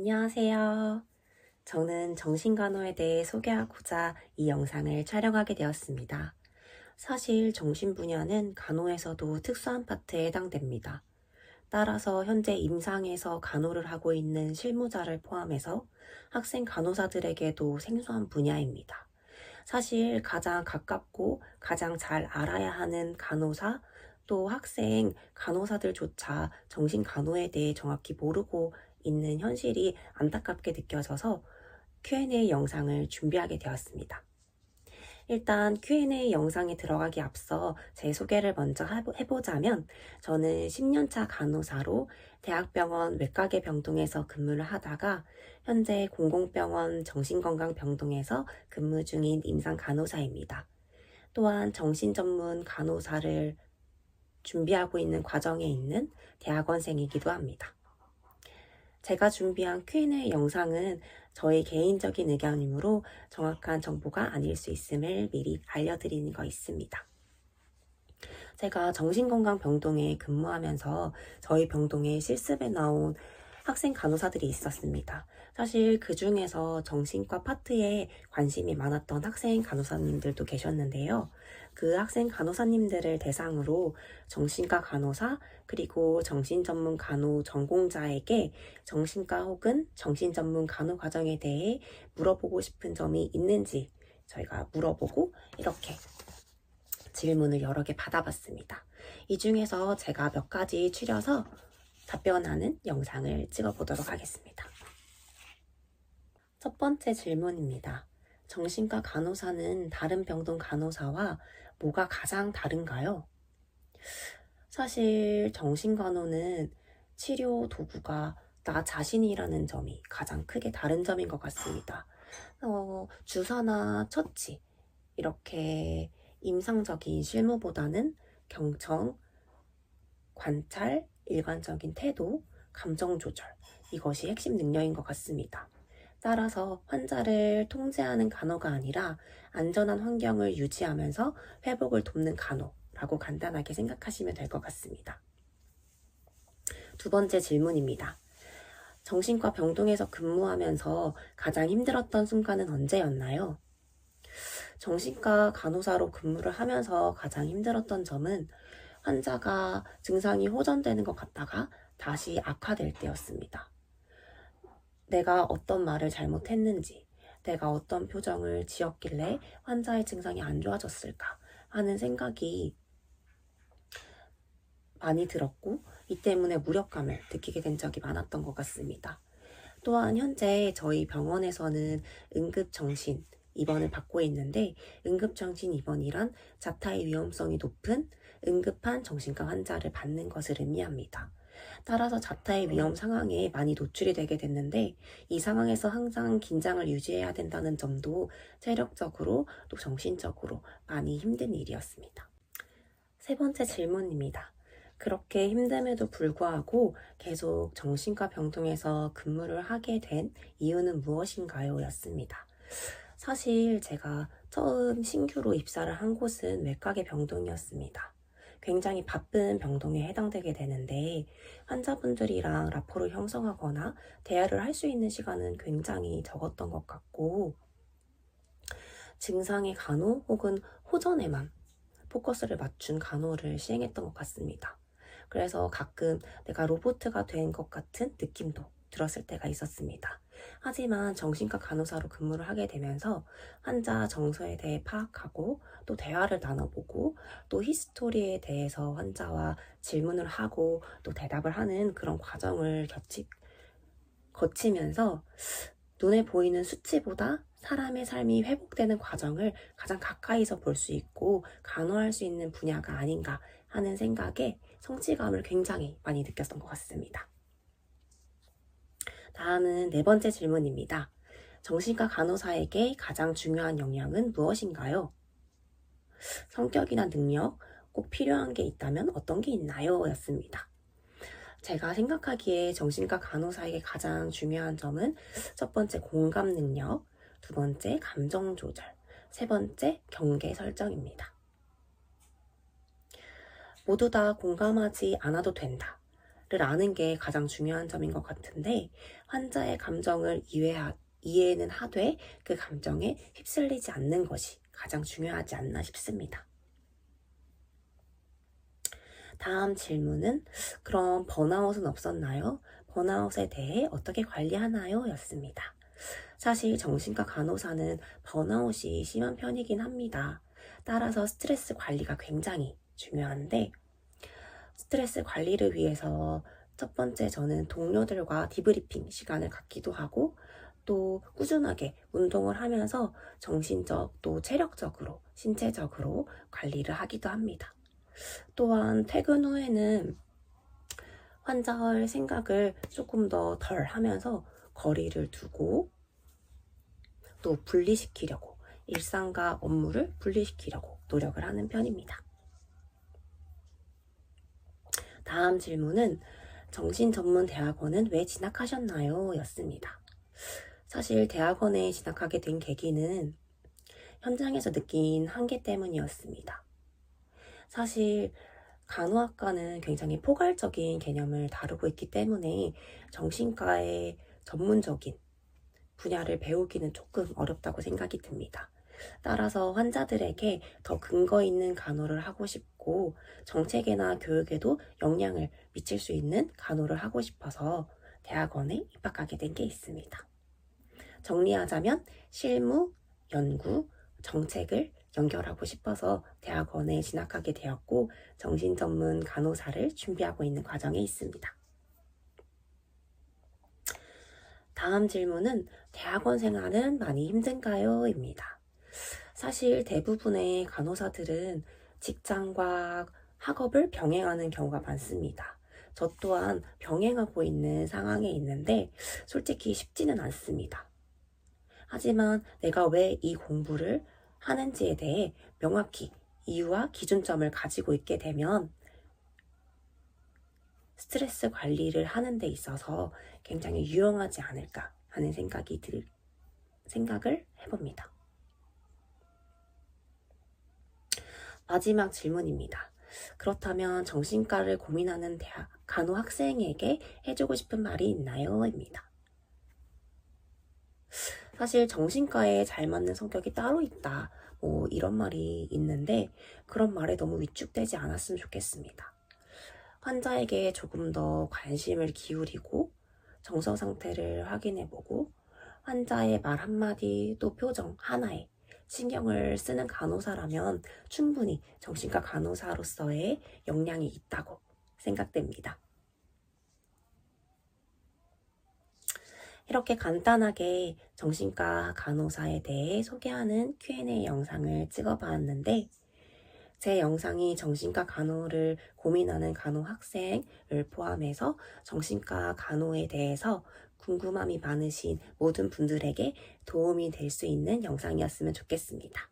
안녕하세요. 저는 정신간호에 대해 소개하고자 이 영상을 촬영하게 되었습니다. 사실 정신분야는 간호에서도 특수한 파트에 해당됩니다. 따라서 현재 임상에서 간호를 하고 있는 실무자를 포함해서 학생 간호사들에게도 생소한 분야입니다. 사실 가장 가깝고 가장 잘 알아야 하는 간호사, 또 학생 간호사들조차 정신간호에 대해 정확히 모르고 있는 현실이 안타깝게 느껴져서 Q&A 영상을 준비하게 되었습니다. 일단 Q&A 영상에 들어가기 앞서 제 소개를 먼저 해보자면, 저는 10년차 간호사로 대학병원 외과계 병동에서 근무를 하다가 현재 공공병원 정신건강병동에서 근무 중인 임상 간호사입니다. 또한 정신전문 간호사를 준비하고 있는 과정에 있는 대학원생이기도 합니다. 제가 준비한 Q&A 영상은 저의 개인적인 의견이므로 정확한 정보가 아닐 수 있음을 미리 알려드리는 거 있습니다. 제가 정신건강병동에 근무하면서 저희 병동에 실습에 나온 학생 간호사들이 있었습니다. 사실 그 중에서 정신과 파트에 관심이 많았던 학생 간호사님들도 계셨는데요. 그 학생 간호사님들을 대상으로 정신과 간호사 그리고 정신전문 간호 전공자에게 정신과 혹은 정신전문 간호 과정에 대해 물어보고 싶은 점이 있는지 저희가 물어보고 이렇게 질문을 여러 개 받아봤습니다. 이 중에서 제가 몇 가지 추려서 답변하는 영상을 찍어보도록 하겠습니다. 첫 번째 질문입니다. 정신과 간호사는 다른 병동 간호사와 뭐가 가장 다른가요? 사실 정신간호는 치료 도구가 나 자신이라는 점이 가장 크게 다른 점인 것 같습니다. 주사나 처치 이렇게 임상적인 실무보다는 경청, 관찰, 일관적인 태도, 감정 조절 이것이 핵심 능력인 것 같습니다. 따라서 환자를 통제하는 간호가 아니라 안전한 환경을 유지하면서 회복을 돕는 간호라고 간단하게 생각하시면 될 것 같습니다. 두 번째 질문입니다. 정신과 병동에서 근무하면서 가장 힘들었던 순간은 언제였나요? 정신과 간호사로 근무를 하면서 가장 힘들었던 점은 환자가 증상이 호전되는 것 같다가 다시 악화될 때였습니다. 내가 어떤 말을 잘못했는지, 내가 어떤 표정을 지었길래 환자의 증상이 안 좋아졌을까 하는 생각이 많이 들었고, 이 때문에 무력감을 느끼게 된 적이 많았던 것 같습니다. 또한 현재 저희 병원에서는 응급정신 입원을 받고 있는데, 응급정신 입원이란 자타의 위험성이 높은 응급한 정신과 환자를 받는 것을 의미합니다. 따라서 자타의 위험 상황에 많이 노출이 되게 됐는데, 이 상황에서 항상 긴장을 유지해야 된다는 점도 체력적으로 또 정신적으로 많이 힘든 일이었습니다. 세 번째 질문입니다. 그렇게 힘듦에도 불구하고 계속 정신과 병동에서 근무를 하게 된 이유는 무엇인가요? 였습니다. 사실 제가 처음 신규로 입사를 한 곳은 외과계 병동이었습니다. 굉장히 바쁜 병동에 해당되게 되는데, 환자분들이랑 라포를 형성하거나 대화를 할 수 있는 시간은 굉장히 적었던 것 같고, 증상의 간호 혹은 호전에만 포커스를 맞춘 간호를 시행했던 것 같습니다. 그래서 가끔 내가 로봇가 된 것 같은 느낌도 들었을 때가 있었습니다. 하지만 정신과 간호사로 근무를 하게 되면서 환자 정서에 대해 파악하고 또 대화를 나눠보고 또 히스토리에 대해서 환자와 질문을 하고 또 대답을 하는 그런 과정을 거치면서 눈에 보이는 수치보다 사람의 삶이 회복되는 과정을 가장 가까이서 볼 수 있고 간호할 수 있는 분야가 아닌가 하는 생각에 성취감을 굉장히 많이 느꼈던 것 같습니다. 다음은 네 번째 질문입니다. 정신과 간호사에게 가장 중요한 역량은 무엇인가요? 성격이나 능력, 꼭 필요한 게 있다면 어떤 게 있나요? 였습니다. 제가 생각하기에 정신과 간호사에게 가장 중요한 점은 첫 번째 공감 능력, 두 번째 감정 조절, 세 번째 경계 설정입니다. 모두 다 공감하지 않아도 된다. 아는 게 가장 중요한 점인 것 같은데, 환자의 감정을 이해는 하되 그 감정에 휩쓸리지 않는 것이 가장 중요하지 않나 싶습니다. 다음 질문은 그럼 번아웃은 없었나요? 번아웃에 대해 어떻게 관리하나요? 였습니다. 사실 정신과 간호사는 번아웃이 심한 편이긴 합니다. 따라서 스트레스 관리가 굉장히 중요한데, 스트레스 관리를 위해서 첫 번째 저는 동료들과 디브리핑 시간을 갖기도 하고, 또 꾸준하게 운동을 하면서 정신적 또 체력적으로 신체적으로 관리를 하기도 합니다. 또한 퇴근 후에는 환자의 생각을 조금 더 덜 하면서 거리를 두고 또 분리시키려고, 일상과 업무를 분리시키려고 노력을 하는 편입니다. 다음 질문은 정신전문대학원은 왜 진학하셨나요? 였습니다. 사실 대학원에 진학하게 된 계기는 현장에서 느낀 한계 때문이었습니다. 사실 간호학과는 굉장히 포괄적인 개념을 다루고 있기 때문에 정신과의 전문적인 분야를 배우기는 조금 어렵다고 생각이 듭니다. 따라서 환자들에게 더 근거 있는 간호를 하고 싶고, 정책이나 교육에도 영향을 미칠 수 있는 간호를 하고 싶어서 대학원에 입학하게 된 게 있습니다. 정리하자면 실무, 연구, 정책을 연결하고 싶어서 대학원에 진학하게 되었고, 정신전문 간호사를 준비하고 있는 과정에 있습니다. 다음 질문은 대학원 생활은 많이 힘든가요? 입니다. 사실 대부분의 간호사들은 직장과 학업을 병행하는 경우가 많습니다. 저 또한 병행하고 있는 상황에 있는데 솔직히 쉽지는 않습니다. 하지만 내가 왜 이 공부를 하는지에 대해 명확히 이유와 기준점을 가지고 있게 되면 스트레스 관리를 하는 데 있어서 굉장히 유용하지 않을까 하는 생각을 해봅니다. 마지막 질문입니다. 그렇다면 정신과를 고민하는 간호 학생에게 해주고 싶은 말이 있나요? 입니다. 사실 정신과에 잘 맞는 성격이 따로 있다, 이런 말이 있는데 그런 말에 너무 위축되지 않았으면 좋겠습니다. 환자에게 조금 더 관심을 기울이고 정서 상태를 확인해보고 환자의 말 한마디 또 표정 하나에 신경을 쓰는 간호사라면 충분히 정신과 간호사로서의 역량이 있다고 생각됩니다. 이렇게 간단하게 정신과 간호사에 대해 소개하는 Q&A 영상을 찍어봤는데, 제 영상이 정신과 간호를 고민하는 간호 학생을 포함해서 정신과 간호에 대해서 궁금함이 많으신 모든 분들에게 도움이 될 수 있는 영상이었으면 좋겠습니다.